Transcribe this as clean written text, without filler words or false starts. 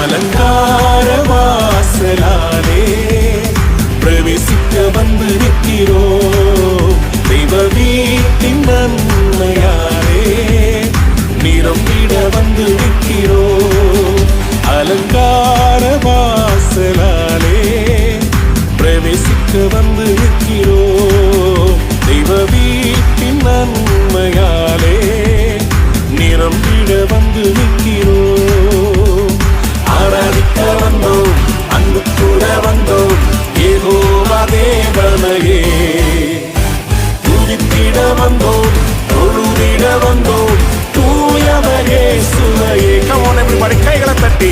அலங்கார வாசலாலே பிரவேசிக்க வந்து நிற்கிறோம். தெய்வ வீட்டின் நன்மையாலே நிரம்பிட வந்து நிற்கிறோம். அலங்கார வாசலாலே பிரவேசிக்க வந்து நிற்கிறோம். தெய்வ வீட்டின் நன்மையாலே நிரம்பிட வந்து நிற்கிறோம். ஆராதிக்க வந்தோம், அன்பு கூட வந்தோம், யெகோவா தேவனையே துதித்திட வந்தோம், தொழுதிட வந்தோம், தூயவர் இயேசுவையே. Come on everybody, கைகளை தட்டி